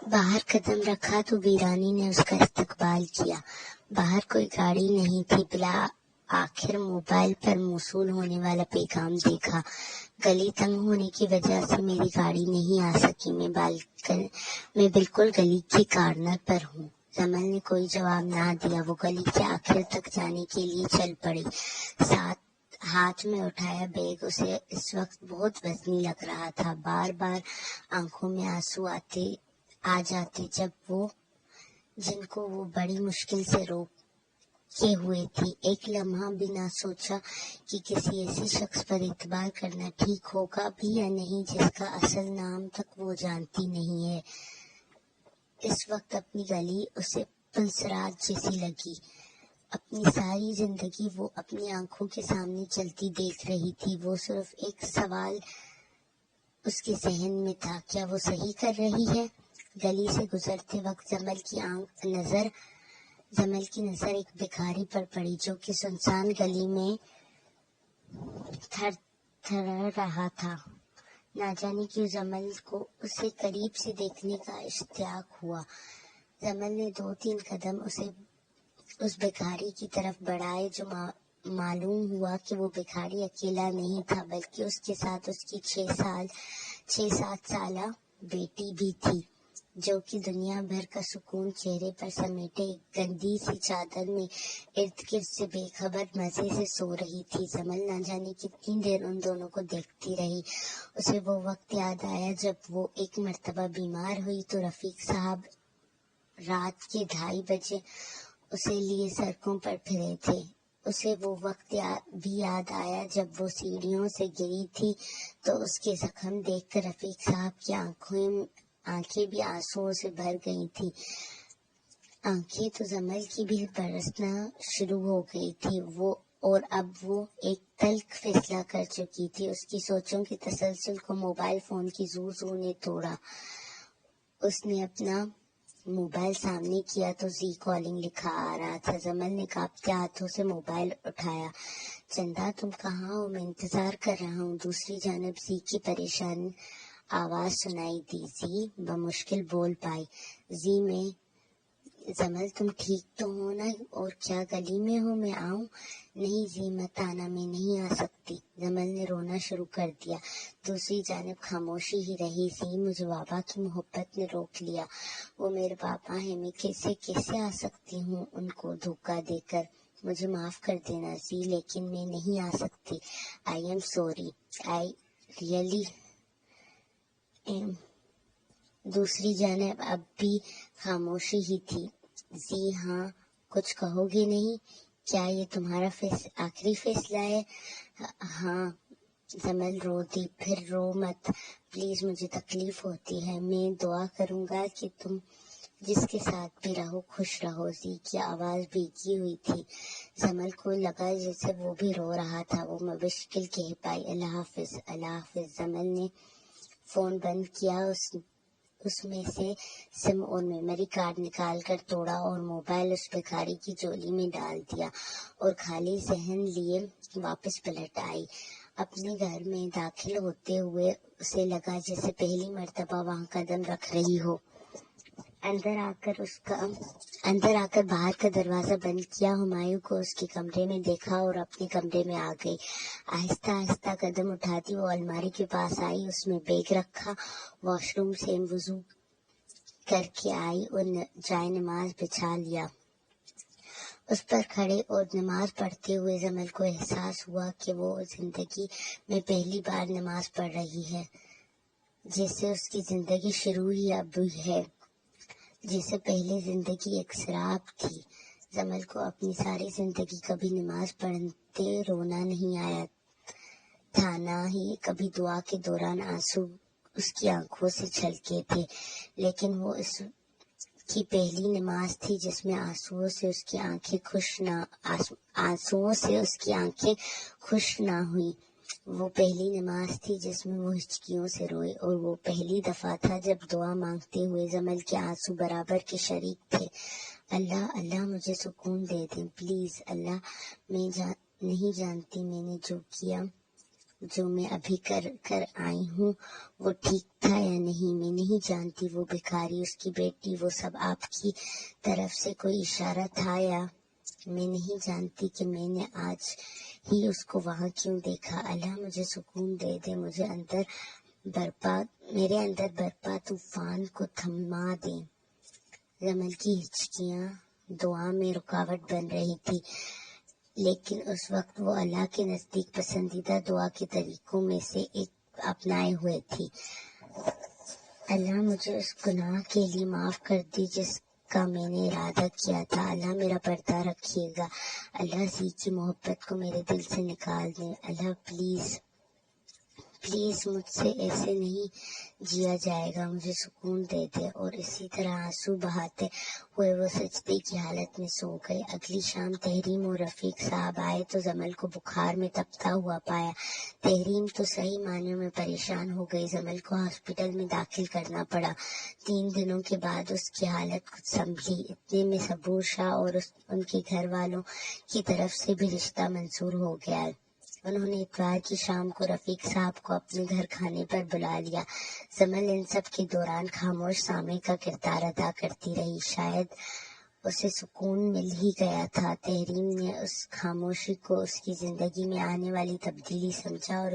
बाहर कदम रखा तो वीरानी ने उसका इस्तकबाल किया। बाहर कोई गाड़ी नहीं थी। बिला आखिर मोबाइल पर मौसूल होने वाला पैगाम देखा। गली तंग होने की वजह से मेरी गाड़ी नहीं आ सकी। मैं बिल्कुल गली के कॉर्नर पर हूँ। जमल ने कोई जवाब ना दिया। वो गली के आखिर तक जाने के लिए चल पड़ी। हाथ में उठाया बैग उसे इस वक्त बहुत वजनी लग रहा था। बार बार आंखों में आंसू आ जाते जब जिनको वो बड़ी मुश्किल से रोके हुए थी। एक लम्हा भी ना सोचा कि किसी ऐसे शख्स पर इतबार करना ठीक होगा भी या नहीं जिसका असल नाम तक वो जानती नहीं है। इस वक्त अपनी गली उसे पुलसरात जैसी लगी। अपनी सारी जिंदगी वो अपनी आंखों के सामने चलती देख रही थी। वो सिर्फ एक सवाल उसके जहन में था, क्या वो सही कर रही है? गली से गुजरते वक्त जमल की नजर एक भिखारी पर पड़ी जो कि सुनसान गली में थर रहा था। ना जाने क्यों जमल को उसे करीब से देखने का इश्तियाक हुआ। जमल ने 2-3 कदम उस भिखारी की तरफ बढ़ाए जो मालूम हुआ कि वो भिखारी अकेला नहीं था बल्कि उसके साथ उसकी 6-7 साला बेटी भी थी जो कि दुनिया भर का सुकून चेहरे पर समेटे एक गंदी सी चादर में इर्द गिर्द से बेखबर मजे से सो रही थी। जमल न जाने कितनी देर उन दोनों को देखती रही। उसे वो वक्त याद आया जब वो एक मर्तबा बीमार हुई तो रफीक साहब रात के 2:30 बजे उसे लिए सड़कों पर फिरे थे। उसे वो वक्त भी याद आया जब वो सीढ़ियों से गिरी थी तो उसके जख्म देखकर रफीक साहब की आंखें भी आंसुओं से भर गई थी। आंखें तो जमल की भी बरसना शुरू हो गई थी। अब वो एक तल्ख फैसला कर चुकी थी। उसकी सोचों के तसलसल को मोबाइल फोन की जू ने तोड़ा। उसने अपना मोबाइल सामने किया तो जी कॉलिंग लिखा आ रहा था। जमल ने कांपते हाथों से मोबाइल उठाया। चंदा, तुम कहाँ हो? मैं इंतजार कर रहा हूँ। दूसरी जानब जी की परेशान आवाज सुनाई दी। जी बमुश्किल बोल पाई। जी मैं जमल, तुम ठीक तो हो ना? और क्या गली में हो? मैं आऊं? नहीं जी मत आना, मैं नहीं आ सकती। जमल ने रोना शुरू कर दिया। दूसरी जानब खामोशी ही रही। जी मुझे बाबा की मोहब्बत ने रोक लिया। वो मेरे पापा हैं, मैं कैसे आ सकती हूँ उनको धोखा देकर? मुझे माफ कर देना जी, लेकिन मैं नहीं आ सकती। I am sorry, I really am. दूसरी जानब अब भी खामोशी ही थी। जी हाँ, कुछ कहोगे नहीं? क्या ये तुम्हारा आखिरी फैसला है? हाँ। जमल रो दी। फिर रो मत प्लीज, मुझे तकलीफ होती है। मैं दुआ करूंगा कि तुम जिसके साथ भी रहो खुश रहो। जी की आवाज भीगी हुई थी। जमल को लगा जैसे वो भी रो रहा था। वो मुश्किल कह पाई, अल्लाह हाफिज, अल्लाह हाफिज। जमल ने फोन बंद किया। उसमें से सिम और मेमोरी कार्ड निकाल कर तोड़ा और मोबाइल उस भिखारी की झोली में डाल दिया और खाली जहन लिए वापस पलट आई। अपने घर में दाखिल होते हुए उसे लगा जैसे पहली मर्तबा वहां कदम रख रही हो। अंदर आकर बाहर का दरवाजा बंद किया। हुमायूं को उसके कमरे में देखा और अपने कमरे में आ गई। आहिस्ता आहिस्ता कदम उठाती वो अलमारी के पास आई। उसमें बैग रखा। वॉशरूम से वुजू करके आई और जाए नमाज बिछा लिया। उस पर खड़े और नमाज पढ़ते हुए जमल को एहसास हुआ कि वो जिंदगी में पहली बार नमाज पढ़ रही है। जैसे उसकी जिंदगी शुरू ही अब है, जैसे पहले जिंदगी एक शराब थी। जमल को अपनी सारी जिंदगी कभी नमाज पढ़ते रोना नहीं आया था, ना ही कभी दुआ के दौरान आंसू उसकी आंखों से छलके थे। लेकिन वो इसकी पहली नमाज थी जिसमें आंसुओं से उसकी आंखें खुश ना हुई। वो पहली नमाज थी जिसमें वो हिचकियों से रोए और वो पहली दफा था जब दुआ मांगते हुए जमल के आंसू बराबर के शरीक थे। अल्लाह अल्लाह मुझे सुकून दे दे प्लीज। अल्लाह मैं नहीं जानती मैंने जो किया जो मैं अभी कर आई हूँ वो ठीक था या नहीं। मैं नहीं जानती वो भिखारी, उसकी बेटी, वो सब आपकी तरफ से कोई इशारा था या मैं नहीं जानती कि मैंने आज ही उसको वहाँ क्यों देखा। अल्लाह मुझे सुकून दे दे, मेरे अंदर बरपा तूफान को थमा दे। जमल की हिचकियाँ दुआ में रुकावट बन रही थी, लेकिन उस वक्त वो अल्लाह के नजदीक पसंदीदा दुआ के तरीकों में से एक अपनाए हुए थी। अल्लाह मुझे उस गुनाह के लिए माफ कर दी जिसका मैंने इरादा किया था। अल्लाह मेरा पर्दा रखिएगा। अल्लाह सी की मोहब्बत को मेरे दिल से निकाल दे। अल्लाह प्लीज मुझसे ऐसे नहीं जिया जाएगा, मुझे सुकून दे दे। और इसी तरह आंसू बहाते हुए वो सजदे की हालत में सो गए। अगली शाम तहरीम और रफीक साहब आए तो जमल को बुखार में तपता हुआ पाया। तहरीम तो सही मायनों में परेशान हो गई। जमल को हॉस्पिटल में दाखिल करना पड़ा। 3 दिनों के बाद उसकी हालत कुछ संभली। इतने में सबूर शाह और उनके घर वालों की तरफ से भी रिश्ता मंजूर हो गया। उन्होंने इतवार की शाम को रफीक साहब को अपने घर खाने पर बुला लिया। जमल इन सब के दौरान खामोश सामे का किरदार अदा करती रही। शायद उसे सुकून मिल ही गया था। तहरीम ने उस खामोशी को उसकी जिंदगी में आने वाली तब्दीली समझा और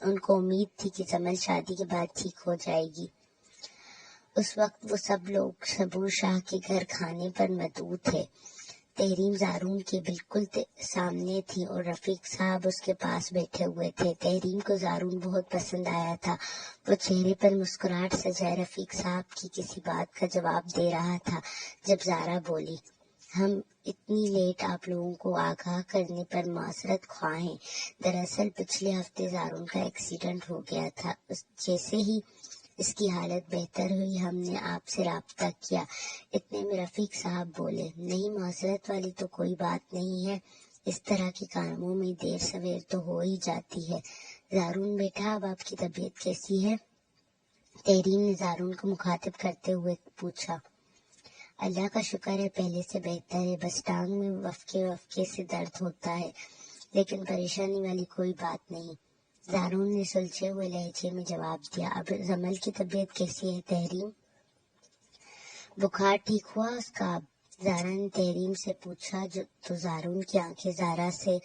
उनको उम्मीद थी कि जमल शादी के बाद ठीक हो जाएगी। उस वक्त वो सब लोग सबूर शाह के घर खाने पर मदऊ थे। तहरीम जारून के बिल्कुल सामने थी और रफीक साहब उसके पास बैठे हुए थे। तहरीम को जारून बहुत पसंद आया था। वो चेहरे पर मुस्कुराहट सजाए रफीक साहब की किसी बात का जवाब दे रहा था जब जारा बोली, हम इतनी लेट आप लोगों को आगाह करने पर माजरत ख्वाह हैं। दरअसल पिछले हफ्ते जारून का एक्सीडेंट हो गया था। जैसे ही इसकी हालत बेहतर हुई हमने आपसे राब्ता किया। इतने में रफीक साहब बोले, नहीं माजरत वाली तो कोई बात नहीं है, इस तरह के कामों में देर सवेर तो हो ही जाती है। जारून बेटा अब आपकी तबीयत कैसी है? तहरीम ने जारून को मुखातिब करते हुए पूछा। अल्लाह का शुक्र है पहले से बेहतर है, बस टांग में वफके से दर्द होता है, लेकिन परेशानी वाली कोई बात नहीं। जारून ने सुलझे हुए लहजे में जवाब दिया। अब जमल की तबीयत कैसी है तहरीम? बुखार ठीक हुआ उसका? जारा ने तहरीम से पूछा। तो जारून की आंखें जारा से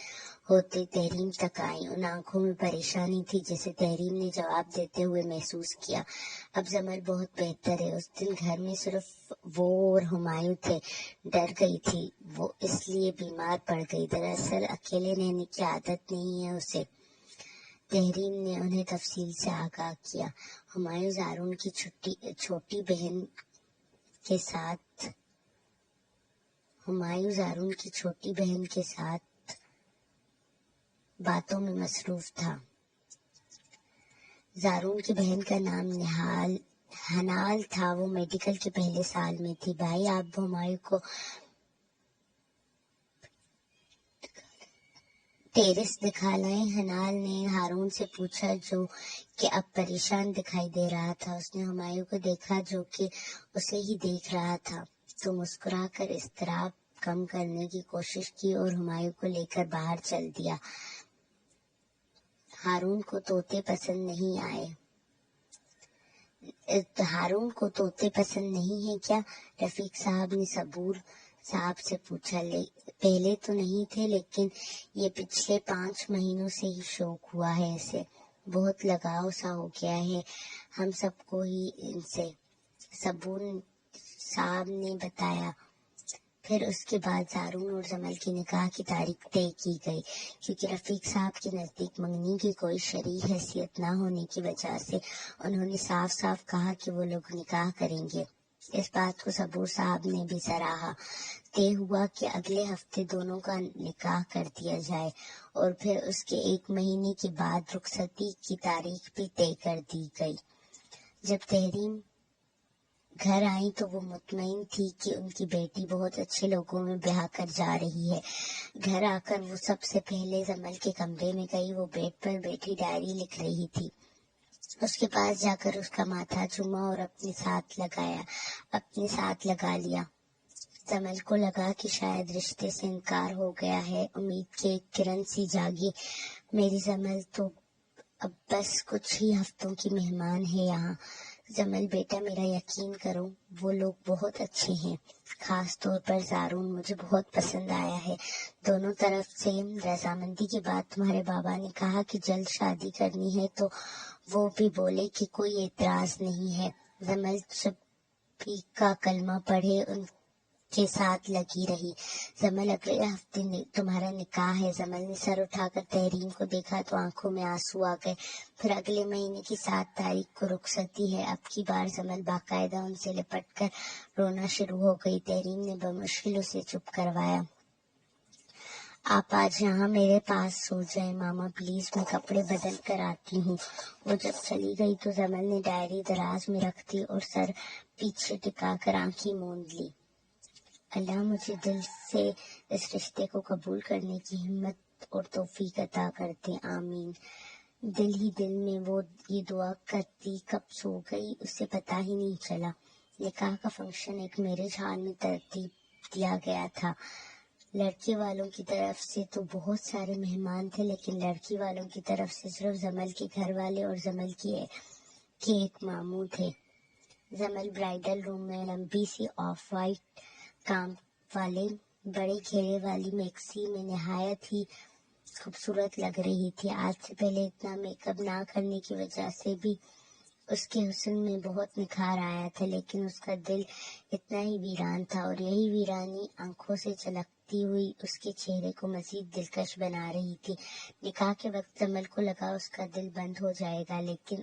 होते तहरीम तक आई। उन आंखों में परेशानी थी जिसे तहरीम ने जवाब देते हुए महसूस किया। अब जमल बहुत बेहतर है। उस दिन घर में सिर्फ वो और हुमायूं थे। डर गई थी वो, इसलिए बीमार पड़ गई। दरअसल अकेले रहने की आदत नहीं है उसे। तहरीम ने उन्हें तफसील से आगाह किया। हुमायूं जारून की छोटी बहन के साथ बातों में मसरूफ था। जारून की बहन का नाम हनाल था। वो मेडिकल के पहले साल में थी। भाई आप हुमायूं को टेरिस दिखा लाएं? हनाल ने हारून से पूछा, जो कि अब परेशान दिखाई दे रहा था। उसने हुमायूं को देखा जो कि उसे ही देख रहा था, तो मुस्कुराकर इस्तराब कम करने की कोशिश की और हुमायूं को लेकर बाहर चल दिया। हारून को तोते पसंद नहीं है क्या? रफीक साहब ने सबूर साहब से पूछा। पहले तो नहीं थे, लेकिन ये पिछले 5 महीनों से ही शौक हुआ है इसे। बहुत लगाव सा हो गया है हम सबको ही इनसे, सबूर साहब ने बताया। फिर उसके बाद जारून और जमल की निकाह की तारीख तय की गई, क्योंकि रफीक साहब के नजदीक मंगनी की कोई शरई हैसियत न होने की वजह से उन्होंने साफ साफ कहा कि वो लोग निकाह करेंगे। इस बात को सबूर साहब ने भी सराहा। तय हुआ कि अगले हफ्ते दोनों का निकाह कर दिया जाए और फिर उसके 1 महीने के बाद रुखसती की तारीख भी तय कर दी गई। जब तहरीम घर आई तो वो मुतमईन थी कि उनकी बेटी बहुत अच्छे लोगों में ब्याह कर जा रही है। घर आकर वो सबसे पहले जमल के कमरे में गई। वो बेड पर बैठी डायरी लिख रही थी। उसके पास जाकर उसका माथा चूमा और अपने साथ लगा लिया। जमल को लगा कि शायद रिश्ते से इनकार हो गया है। उम्मीद की एक किरण सी जागी। मेरी जमल तो اب بس کچھ ہی ہفتوں کی مہمان ہے یہاں۔ جمل بیٹا میرا یقین کرو، وہ لوگ بہت اچھے ہیں، خاص طور پر زارون مجھے بہت پسند آیا ہے۔ دونوں طرف سے رضامندی کے بعد تمہارے بابا نے کہا کہ جلد شادی کرنی ہے تو وہ بھی بولے کہ کوئی اعتراض نہیں ہے۔ جمل چپی کا کلمہ پڑھے ان کے ساتھ لگی رہی۔ جمل اگلے ہفتے تمہارا نکاح ہے۔ جمل نے سر اٹھا کر تحریم کو دیکھا تو آنکھوں میں آنسو آ گئے۔ پھر اگلے مہینے کی 7 تاریخ کو رخصتی ہے۔ اب کی بار جمل باقاعدہ ان سے لپٹ کر رونا شروع ہو گئی۔ تحریم نے بمشکل اسے چپ کروایا۔ آپ آج یہاں میرے پاس سو جائیں ماما پلیز، میں کپڑے بدل کر آتی ہوں۔ وہ جب چلی گئی تو جمل نے ڈائری دراز میں رکھ دی اور سر پیچھے ٹکا کر آنکھیں موند لی۔ اللہ مجھے دل سے اس رشتے کو قبول کرنے کی ہمت اور توفیق عطا کرتے، آمین۔ دل ہی دل میں وہ یہ دعا کرتی کب سو گئی اسے پتہ ہی نہیں چلا۔ نکاح کا فنکشن ایک میرج ہال میں ترتیب دیا گیا تھا۔ لڑکے والوں کی طرف سے تو بہت سارے مہمان تھے، لیکن لڑکی والوں کی طرف سے صرف جمل کے گھر والے اور جمل کے ایک ماموں تھے۔ جمل برائڈل روم میں لمبی سی آف وائٹ کام والے بڑے گھیرے والی میکسی میں نہایت ہی خوبصورت لگ رہی تھی۔ آج سے پہلے اتنا میک اپ نہ کرنے کی وجہ سے بھی اس کے حسن میں بہت نکھار آیا تھا، لیکن اس کا دل اتنا ہی ویران تھا، اور یہی ویرانی آنکھوں سے جھلکتی ہوئی اس کے چہرے کو مزید دلکش بنا رہی تھی۔ نکاح کے وقت جمل کو لگا اس کا دل بند ہو جائے گا، لیکن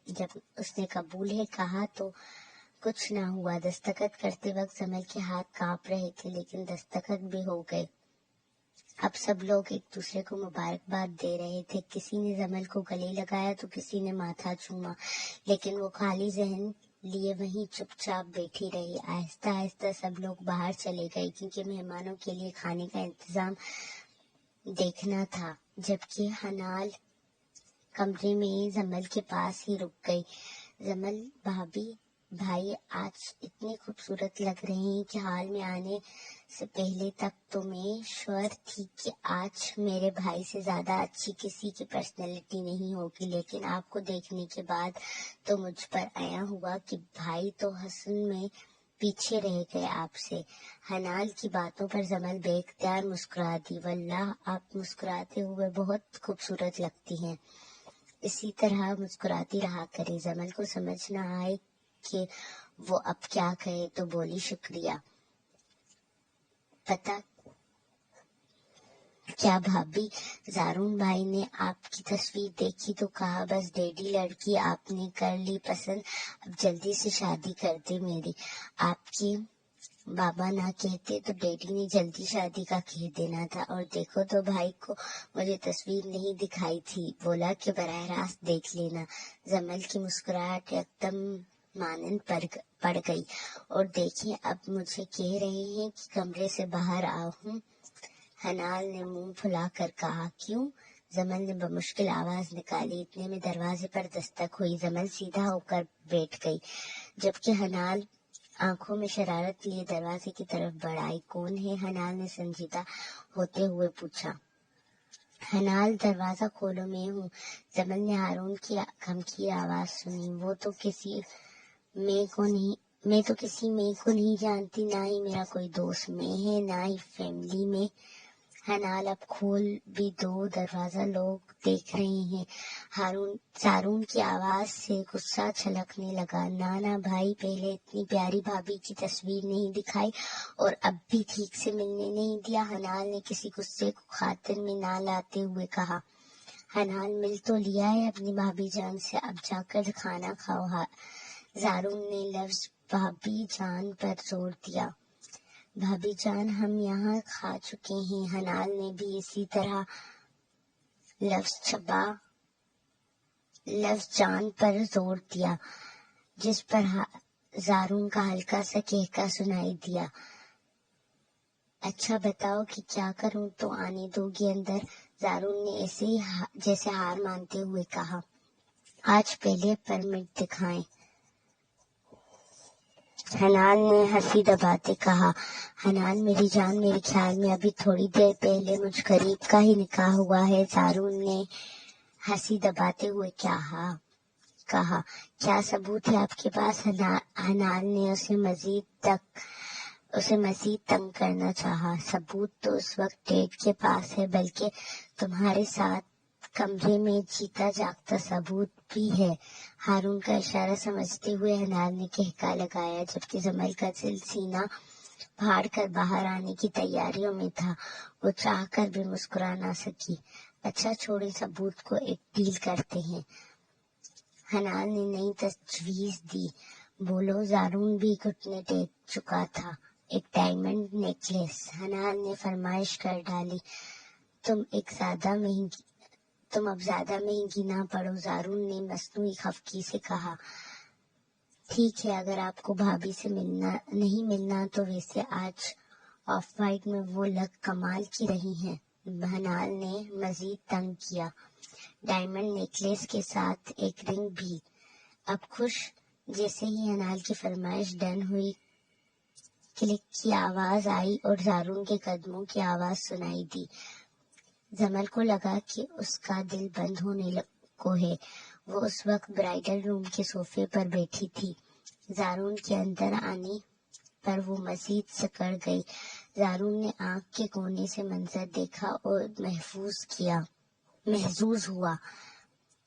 جب اس نے قبول ہے کہا تو کچھ نہ ہوا۔ دستخط کرتے وقت جمل کے ہاتھ کانپ رہے تھے، لیکن دستخط بھی ہو گئے۔ اب سب لوگ ایک دوسرے کو مبارکباد دے رہے تھے۔ کسی نے جمل کو گلے لگایا تو کسی نے ماتھا چوما، لیکن وہ خالی ذہن لیے وہیں چپ چاپ بیٹھی رہی۔ آہستہ آہستہ سب لوگ باہر چلے گئے، کیونکہ مہمانوں کے لیے کھانے کا انتظام دیکھنا تھا، جبکہ حنال کمرے میں جمل کے پاس ہی رک گئی۔ جمل بھائی آج اتنے خوبصورت لگ رہے ہیں کہ حال میں آنے سے پہلے تک تو میں شور تھی کہ آج میرے بھائی سے زیادہ اچھی کسی کی پرسنالٹی نہیں ہوگی، لیکن آپ کو دیکھنے کے بعد تو مجھ پر عیاں ہوا کہ بھائی تو حسن میں پیچھے رہ گئے آپ سے۔ حنال کی باتوں پر جمل بے اختیار مسکرا دی۔ واللہ آپ مسکراتے ہوئے بہت خوبصورت لگتی ہیں، اسی طرح مسکراتی رہا کریں۔ جمل کو سمجھ نہ آئے کہ وہ اب کیا کہے تو بولی شکریہ۔ پتہ کیا بھابھی، زارون بھائی نے آپ کی تصویر دیکھی تو کہا بس ڈیڈی لڑکی آپ نے کر لی پسند، اب جلدی سے شادی کر دے میری۔ آپ کے بابا نہ کہتے تو ڈیڈی نے جلدی شادی کا کہہ دینا تھا۔ اور دیکھو تو بھائی کو مجھے تصویر نہیں دکھائی تھی، بولا کہ براہ راست دیکھ لینا۔ جمل کی مسکراہٹ یکدم مانند پڑ گئی۔ اور دیکھیں اب مجھے کہہ رہے ہیں کہ کمرے سے باہر آؤں؟ حنال نے منہ پھلا کر کہا کیوں؟ جمل نے بمشکل آواز نکالی۔ اتنے میں دروازے پر دستک ہوئی۔ جمل سیدھا ہو کر بیٹھ گئی، جبکہ حنال آنکھوں میں شرارت لیے دروازے کی طرف بڑھائی۔ کون ہے؟ حنال نے سنجیدہ ہوتے ہوئے پوچھا۔ حنال دروازہ کھولو، میں ہوں۔ جمل نے ہارون کی کھمکی آواز سنی۔ میں تو کسی میں کو نہیں جانتی، نہ ہی میرا کوئی دوست میں ہے، نہ ہی فیملی میں۔ حنال اب کھول بھی دو دروازہ، لوگ دیکھ رہے ہیں۔ زارون کی آواز سے غصہ چھلکنے لگا۔ نانا بھائی، پہلے اتنی پیاری بھابھی کی تصویر نہیں دکھائی اور اب بھی ٹھیک سے ملنے نہیں دیا، حنال نے کسی غصے کو خاطر میں نہ لاتے ہوئے کہا۔ حنال مل تو لیا ہے اپنی بھابھی جان سے، اب جا کر کھانا کھاؤ۔ زارون نے لفظ بھابھی جان پر زور دیا۔ بھابھی جان ہم یہاں کھا چکے ہیں۔ حنال نے بھی اسی طرح لفظ جان پر زور دیا، جس پر زارون کا ہلکا سا کہکا سنائی دیا۔ اچھا بتاؤ کہ کیا کروں؟ تو آنے دو گی اندر؟ زارون نے ایسے ہی جیسے ہار مانتے ہوئے کہا۔ آج پہلے پرمٹ دکھائیں۔ حنال نے ہنسی دباتے کہا۔ حنال میری جان، میرے خیال میں ابھی تھوڑی دیر پہلے مجھ غریب کا ہی نکاح ہوا ہے۔ زارون نے हंसी दबाते हुए कहा, क्या सबूत है आपके पास? हनान ने उसे मजीद तंग करना चाहा। सबूत तो उस वक्त डेड के पास है, बल्कि तुम्हारे साथ कमरे में जीता जागता सबूत भी है। हारून का इशारा समझते हुए हनान ने कहका लगाया, जबकि जमल का दिल सीना फाड़ कर बाहर आने की तैयारियों में था। वो चाह कर भी मुस्कुरा ना सकी। अच्छा छोड़े, सबूत को एक डील करते हैं। हनान ने नई तजवीज दी। बोलो। जारून भी घुटने टेक चुका था। एक डायमंड नेकलेस। हनान ने फरमाइश कर डाली। तुम अब ज्यादा महंगी ना पड़ो। जारून ने मसनूई खफगी से कहा। ठीक है, अगर आपको भाभी से नहीं मिलना तो वैसे आज ऑफ वाइट में वो लग कमाल की रही हैं। हनान ने मजीद तंग किया। डायमंड नेकलेस के साथ एक रिंग भी। अब खुश। जैसे ही हनान की फरमाइश डन हुई, क्लिक की आवाज आई और जारून के कदमों की आवाज सुनाई दी। जमल को लगा कि उसका दिल बंद होने को है। वो उस वक्त ब्राइडल रूम के सोफे पर बैठी थी। जारून के अंदर आने पर वो मजीद सिकड़ गई। जारून ने आंख के कोने से मंजर देखा और महजूज हुआ।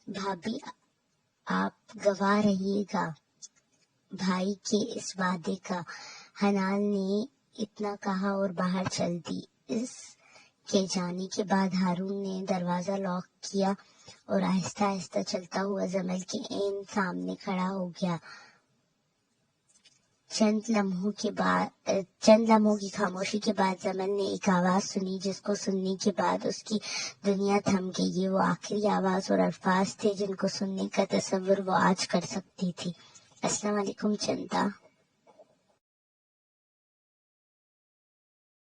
भाभी, आप गवाह रहिएगा भाई के इस वादे का। हनान ने इतना कहा और बाहर चल दी। इसके जाने के बाद हारून ने दरवाजा लॉक किया और आहिस्ता आहिस्ता चलता हुआ जमल के ऐन सामने खड़ा हो गया। चंद लम्हों की खामोशी के बाद जमल ने एक आवाज सुनी, जिसको सुनने के बाद उसकी दुनिया थम गई। ये वो आखिरी आवाज और अल्फाज थे जिनको सुनने का तसव्वुर वो आज कर सकती थी। अस्सलाम वालेकुम चंदा।